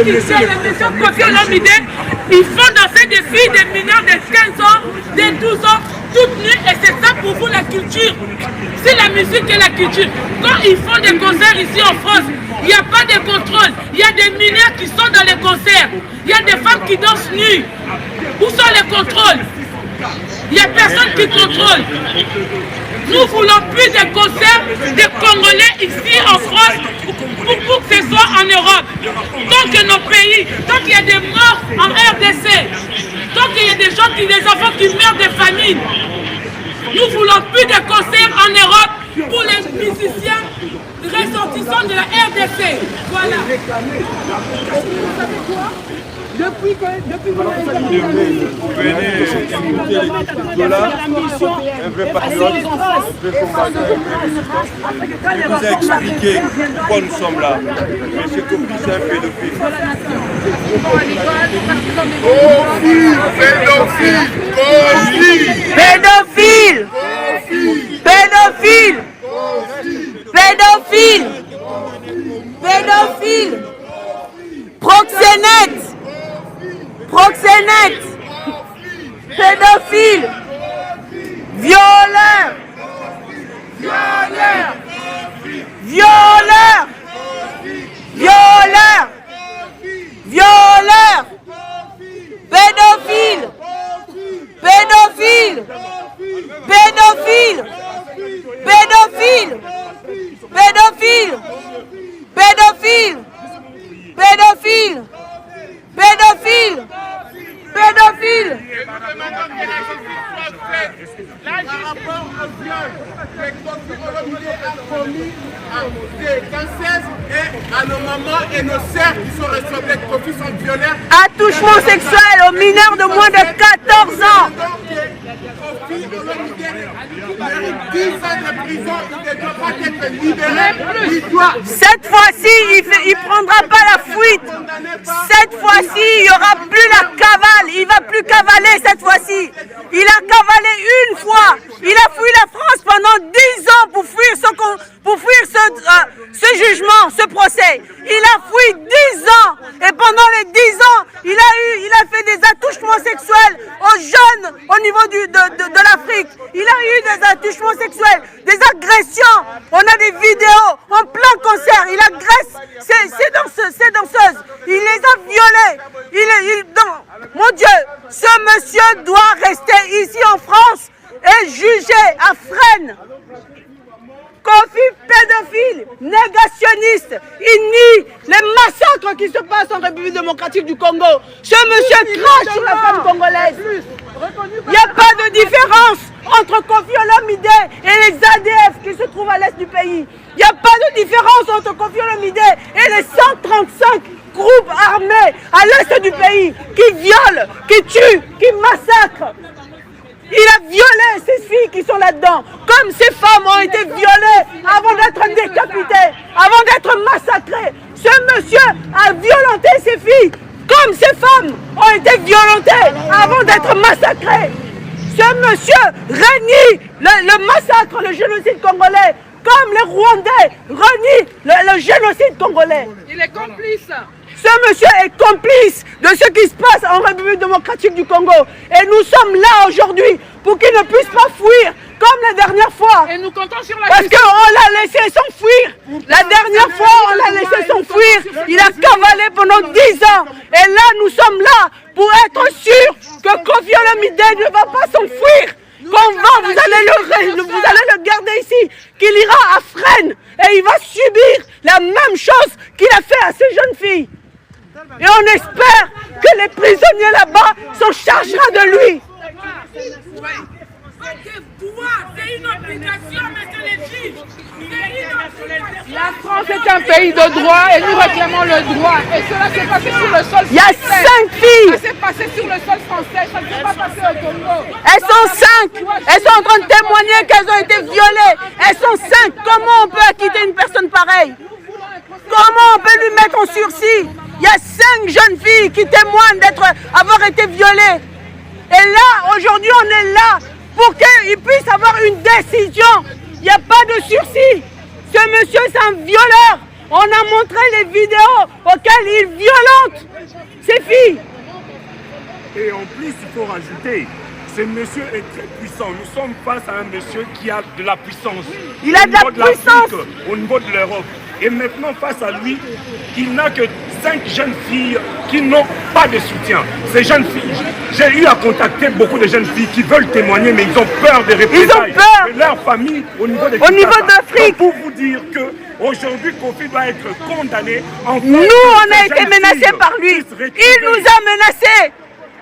qui gère l'émission Koffi Olomide, ils font danser des filles, des mineurs de 15 ans, de 12 ans, toutes nues, et c'est ça pour vous la culture. C'est la musique et la culture. Quand ils font des concerts ici en France, il n'y a pas de contrôle. Il y a des mineurs qui sont dans les concerts. Il y a des femmes qui dansent nues. Où sont les contrôles? Il n'y a personne qui contrôle. Nous voulons plus de concerts de Congolais ici en France pour que ce soit en Europe. Tant que nos pays, tant qu'il y a des morts en RDC, tant qu'il y a des gens, des enfants qui meurent de famine, nous voulons plus de concerts en Europe pour les musiciens ressortissants de la RDC. Voilà. Depuis que vous venez un vrai patriote, un vrai combattant, il vous a expliqué pourquoi nous sommes là. Monsieur Koffi, c'est un pédophile. Pédophile! Pédophile! Pédophile! Pédophile! Proxénète! Proxénète! Pédophile! Violeur! Violeur! Violeur! Violeur! Violeur! Pédophile! Pédophile! Pédophile! Pédophile! Pédophile! Pédophile! Pédophile! Pédophile! Pédophile! Là, par rapport au viol que Koffi Olomide a commis à des cancers et à nos mamans et nos sœurs qui sont ressorties de Koffi sont violées. Attouchement sexuel aux mineurs de moins de 14 ans. Koffi Olomide mérite 10 ans de prison, il ne doit pas être libéré. Cette fois-ci, il ne prendra pas la fuite. Cette fois-ci, il n'y aura plus la cavale. Il ne va plus cavaler cette fois-ci. Il a cavalé une fois. Il a fui la France pendant 10 ans pour fuir ce jugement, ce procès. Il a fui 10 ans. Et pendant les 10 ans, il a fait des attouchements sexuels aux jeunes au niveau de l'Afrique. Il a eu des attouchements sexuels, des agressions. On a des vidéos en plein concert. Il agresse ces danseuses. Il les a violées. Mon Dieu, ce monsieur doit rester ici en France et juger à Fresnes. Koffi, pédophile, négationniste, il nie les massacres qui se passent en République démocratique du Congo. Ce monsieur crache sur la femme congolaise. Il n'y a pas de différence entre Koffi Olomide et les ADF qui se trouvent à l'est du pays. Il n'y a pas de différence entre Koffi Olomide et les 135 groupes armés à l'est du pays qui violent, qui tuent, qui massacrent. Il a violé ces filles qui sont là-dedans, comme ces femmes ont été violées avant d'être décapitées, avant d'être massacrées. Ce monsieur a violenté ces filles, comme ces femmes ont été violentées avant d'être massacrées. Ce monsieur renie le massacre, le génocide congolais, comme les Rwandais renient le génocide congolais. Il est complice. Ce monsieur est complice de ce qui se passe en République démocratique du Congo. Et nous sommes là aujourd'hui pour qu'il ne puisse pas fuir comme la dernière fois. Et nous comptons sur la Parce qu'on l'a laissé s'enfuir. La dernière fois, on l'a laissé s'enfuir. Il a cavalé pendant 10 ans. Et là, nous sommes là pour être sûrs que Koffi Olomide ne va pas s'enfuir. Vous allez le garder ici, qu'il ira à Fresnes et il va subir la même chose qu'il a fait à ces jeunes filles. Et on espère que les prisonniers là-bas s'en chargera de lui. C'est une obligation, monsieur les juges. La France est un pays de droit et nous réclamons le droit. Et cela s'est passé sur le sol français. Il y a 5 filles. Ça s'est passé sur le sol français, ça ne s'est pas passé au Congo. Elles sont 5. Elles sont en train de témoigner qu'elles ont été violées. Elles sont 5. Comment on peut acquitter une personne pareille? Comment on peut lui mettre en sursis? Il y a 5 jeunes filles qui témoignent avoir été violées. Et là, aujourd'hui, on est là pour qu'il puisse avoir une décision. Il n'y a pas de sursis. Ce monsieur, c'est un violeur. On a montré les vidéos auxquelles il violente ces filles. Et en plus, il faut rajouter, ce monsieur est très puissant. Nous sommes face à un monsieur qui a de la puissance. Il a de la puissance. Au niveau de l'Europe. Et maintenant, face à lui, il n'a que 5 jeunes filles qui n'ont pas de soutien. Ces jeunes filles, j'ai eu à contacter beaucoup de jeunes filles qui veulent témoigner, mais ils ont peur des représailles. Ils ont peur de leur famille au niveau de l'Afrique. Pour vous dire que aujourd'hui, Kofi doit être condamné. Nous, on a été menacés par lui. Il nous a menacés.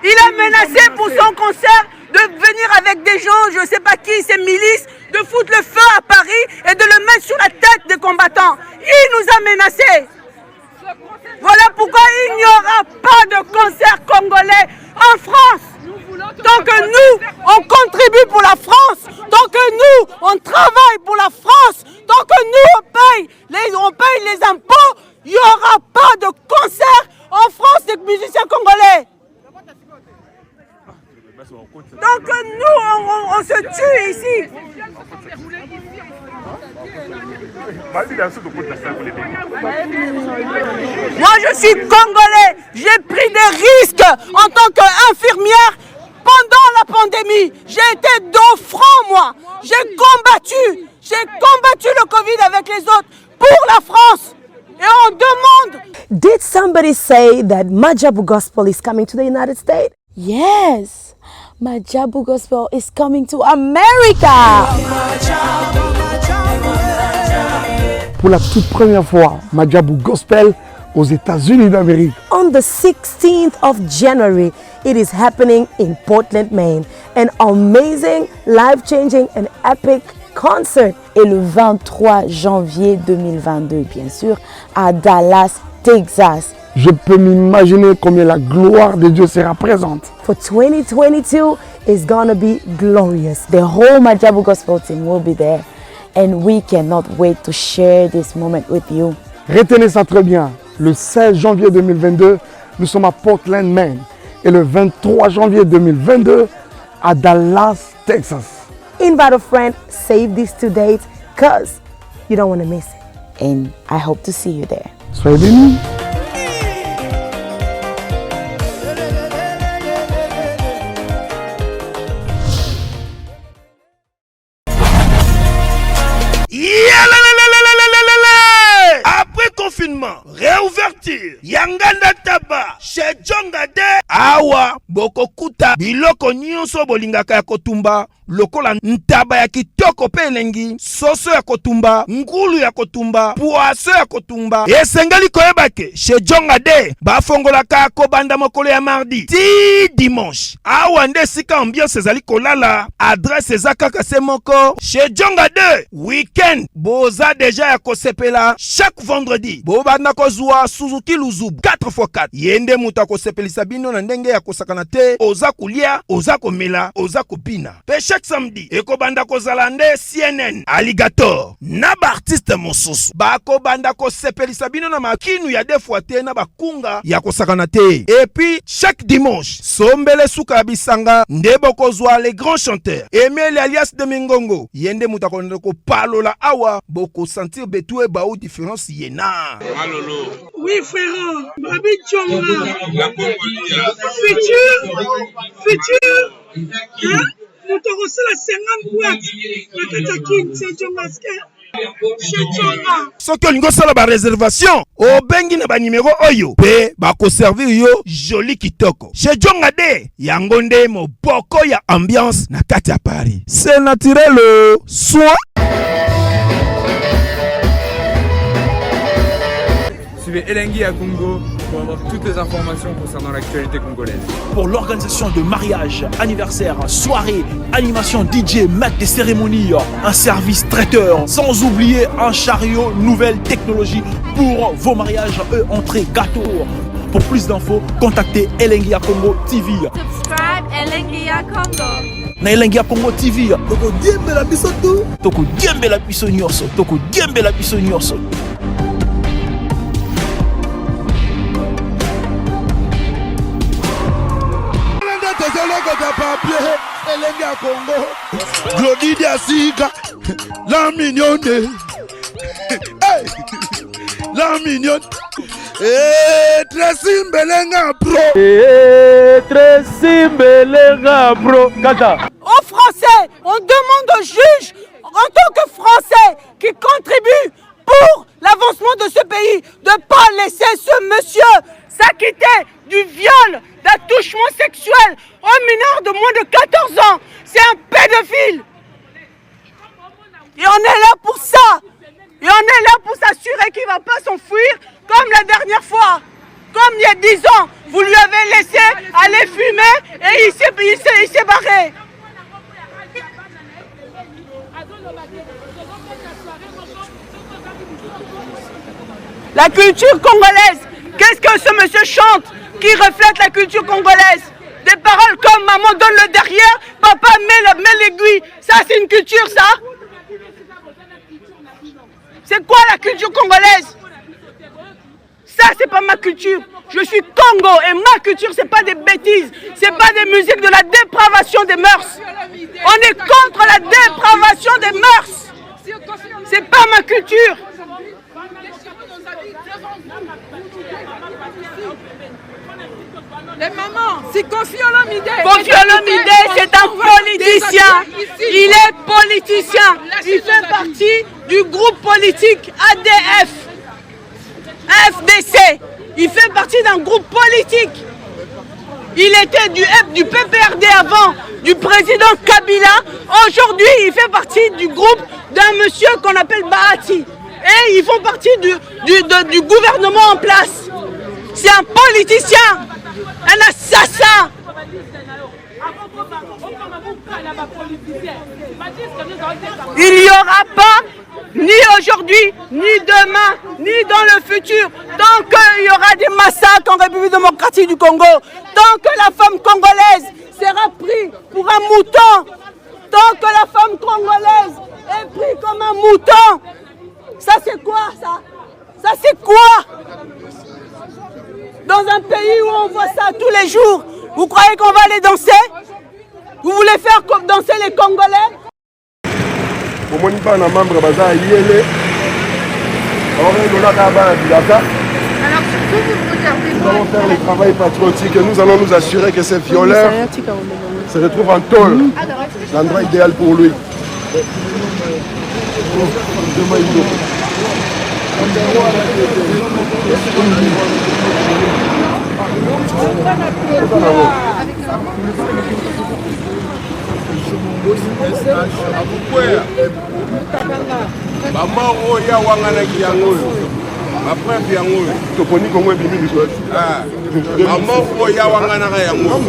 Il a menacé pour son concert de venir avec des gens, je ne sais pas qui, ces milices, de foutre le feu à Paris et de le mettre sur la tête des combattants. Il nous a menacés. Voilà pourquoi il n'y aura pas de concert congolais en France. Tant que nous, on contribue pour la France, tant que nous, on travaille pour la France, tant que nous, on paye les impôts, il n'y aura pas de concert en France des musiciens congolais. Donc nous, on se tue ici. Moi, je suis congolais. J'ai pris des risques en tant qu'infirmière pendant la pandémie. J'ai été dos franc, moi. J'ai combattu le Covid avec les autres pour la France. Et on demande. Did somebody say that Majabu Gospel is coming to the United States? Yes. Majabu Gospel is coming to America. Pour la toute première fois, Majabu Gospel aux États-Unis d'Amérique. On the 16th of January, it is happening in Portland, Maine. An amazing, life-changing and epic concert. Et le 23 janvier 2022, bien sûr, à Dallas, Texas. Je peux m'imaginer combien la gloire de Dieu sera présente. For 2022, it's gonna be glorious. The whole Majabu Gospel team will be there. And we cannot wait to share this moment with you. Retenez ça très bien. Le 16 janvier 2022, nous sommes à Portland, Maine. Et le 23 janvier 2022, à Dallas, Texas. Invite a friend, save these 2 dates, because you don't want to miss it. And I hope to see you there. Soyez bénis. Après confinement, réouverture, Yanganda Taba, chez Djongade, Awa, Bokokuta, Biloko Nyonso Bolingaka ya Kotumba, lokola ntaba ya kitoko pe elengi, soso ya kotumba, ngulu ya kotumba, poaso ya kotumba. Esengali koyebake, chez Djongade, bafongolaka kobanda mokolo ya mardi, ti dimanche. Awa nde sika ambiance ezali kolala, adresse ezakaka se moko, chez Djongade, weekend, boza deja ya kosepela, chaque vendredi, bobanda kozwa Suzuki Luzubu, 4x4. Yende muta kosepelisa bino na ndenge ya kosakana te, oza kulia, oza komela, oza kopina. Pe chaque samedi, ekobanda kozala nde CNN, Alligator, na ba artiste mosusu. Bako banda kosepelisa bino na makinu ya defuate na bakunga ya kosakana te. Et puis, chaque dimanche, sombele suka bisanga, nde bokozwa les grands chanteurs. Emile alias de Mingongo, yende muta konde ko palola awa, boko sentir betue baou différence yena. Alolo. Oui, frère, Babi Tchonga. Futur. Hein? Nous te reçons la 50 boîtes. La Katakin, c'est Tchongaske. Soki olingo sala ba réservation, obengi na ba numéro oyo, pe ba ko servir yo joli kitoko. Chez Djongade, yango nde moboko ya ambiance na kati ya Paris. C'est naturel, soit. Suivez Elengi à Congo pour avoir toutes les informations concernant l'actualité congolaise. Pour l'organisation de mariage, anniversaire, soirée, animation DJ, maître des cérémonies, un service traiteur, sans oublier un chariot nouvelle technologie pour vos mariages et entrées gâteaux. Pour plus d'infos, contactez Elengi à Congo TV. Subscribe Elengi à Congo. Na Elengi à Congo TV. Toko diembe la biso tu. Toko diembe la biso nyonso. Toko diembe la biso nyonso. Elengi à Congo, Glody Diasiga, la mignonne. Hey, la mignonne. Et Tracy Mbelenga Bro. Tracy Mbelenga Bro. Kata. Aux Français, on demande aux juges, en tant que Français, qui contribuent pour l'avancement de ce pays, de ne pas laisser ce monsieur s'acquitter du viol, d'attouchement sexuel aux mineurs de moins de 14 ans. C'est un pédophile. Et on est là pour ça. Et on est là pour s'assurer qu'il ne va pas s'enfuir comme la dernière fois. Comme il y a 10 ans, vous lui avez laissé aller fumer et il s'est barré. La culture congolaise, qu'est-ce que ce monsieur chante qui reflète la culture congolaise? Des paroles comme maman donne le derrière, papa met l'aiguille. Ça c'est une culture ça? C'est quoi la culture congolaise? Ça c'est pas ma culture. Je suis Congo et ma culture c'est pas des bêtises. C'est pas des musiques de la dépravation des mœurs. On est contre la dépravation des mœurs. C'est pas ma culture. Les mamans, c'est Kofi Olomide. Kofi Olomide, c'est un politicien. Il est politicien. Il fait partie du groupe politique ADF, FDC. Il fait partie d'un groupe politique. Il était du PPRD avant, du président Kabila. Aujourd'hui, il fait partie du groupe d'un monsieur qu'on appelle Bahati. Et ils font partie du gouvernement en place. C'est un politicien, un assassin. Il n'y aura pas, ni aujourd'hui, ni demain, ni dans le futur, tant qu'il y aura des massacres en République démocratique du Congo, tant que la femme congolaise sera prise pour un mouton, tant que la femme congolaise est prise comme un mouton. Ça c'est quoi ça? Ça c'est quoi? Dans un pays où on voit ça tous les jours, vous croyez qu'on va aller danser? Vous voulez faire danser les Congolais? Pour moi, je suis un membre de la IEL. Nous allons faire le travail patriotique et nous allons nous assurer que ces violeurs se retrouvent en tôle. L'endroit idéal pour lui. Bamoro ya wanganaki yango bapreuve yango toponi kongo ebimi liko bamoro ya wanganaka yango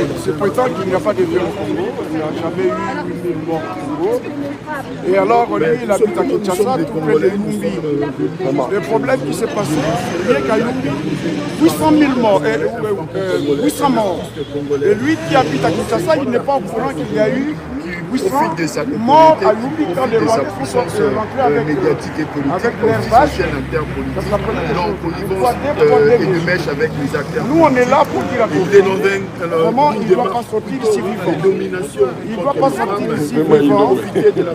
Il se prétend qu'il n'y a pas de viol au Congo, il n'y a jamais eu 1000 morts au Congo. Et alors, lui, il habite à Kinshasa, tout près de Yumbi. Le problème qui s'est passé, c'est qu'à Yumbi, 800 000 morts, 800 morts. Et lui qui habite à Kinshasa, il n'est pas au courant qu'il y a eu 800 morts à Yumbi quand les Rwandais sont rentrés avec l'air vache. Nous, on est là pour dire à vraiment il ne doit pas sortir ici vivant. Il ne doit pas sortir ici vivant.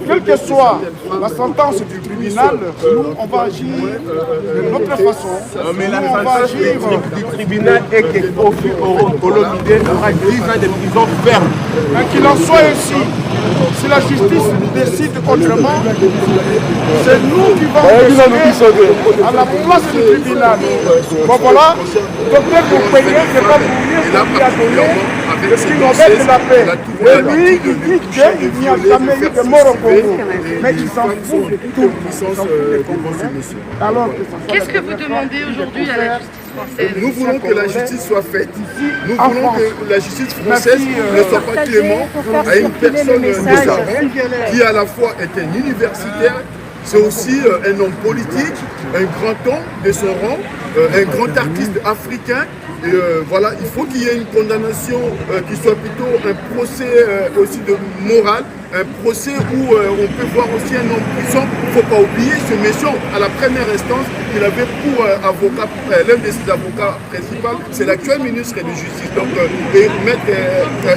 Quelle que soit la sentence du tribunal, nous, on va agir de notre façon. Mais la sentence du tribunal est que Kofi Olomide aura 10 ans de prison ferme. Qu'il en soit ainsi. Si la justice décide autrement, c'est nous qui vont décider à la place du tribunal. Bon voilà, docteur Boupégué, c'est pas pour lui a donné le prix Nobel de la paix. Et lui, il dit qu'il n'y a jamais eu de mort au Congo. Mais il s'en fout de tout. Alors, qu'est-ce que vous demandez aujourd'hui à la justice française? Nous voulons que la justice soit faite. Nous voulons que la justice française ne soit pas clémente à une personne qui à la fois est un universitaire, c'est aussi un homme politique, un grand homme de son rang, un grand artiste africain. Et voilà, il faut qu'il y ait une condamnation qui soit plutôt un procès aussi de morale, un procès où on peut voir aussi un homme puissant ne faut pas oublier ce monsieur, à la première instance, il avait pour avocat, l'un de ses avocats principaux, c'est l'actuel ministre de Justice, donc Maître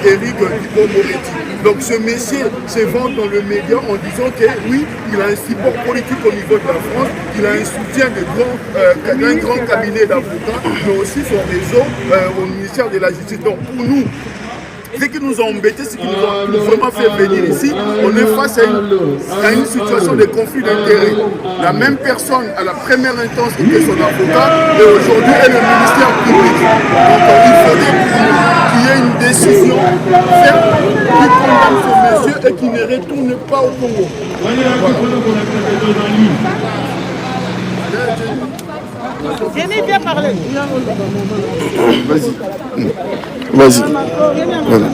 Éric Dupond-Moretti. Donc ce monsieur se vend dans le média en disant que oui, il a un support politique au niveau de la France, il a un soutien d'un grand cabinet d'avocats, mais aussi son réseau au ministère de la Justice. Donc pour nous, ce qui nous a embêtés, ce qui nous a vraiment fait venir ici, on est face à une situation de conflit d'intérêts. La même personne à la première instance était son avocat et aujourd'hui est le ministère public. Donc il faudrait qu'il y ait une décision ferme qui condamne ce monsieur et qui ne retourne pas au Congo. Jenny, viens parler. Vas-y. Vas-y. Voilà.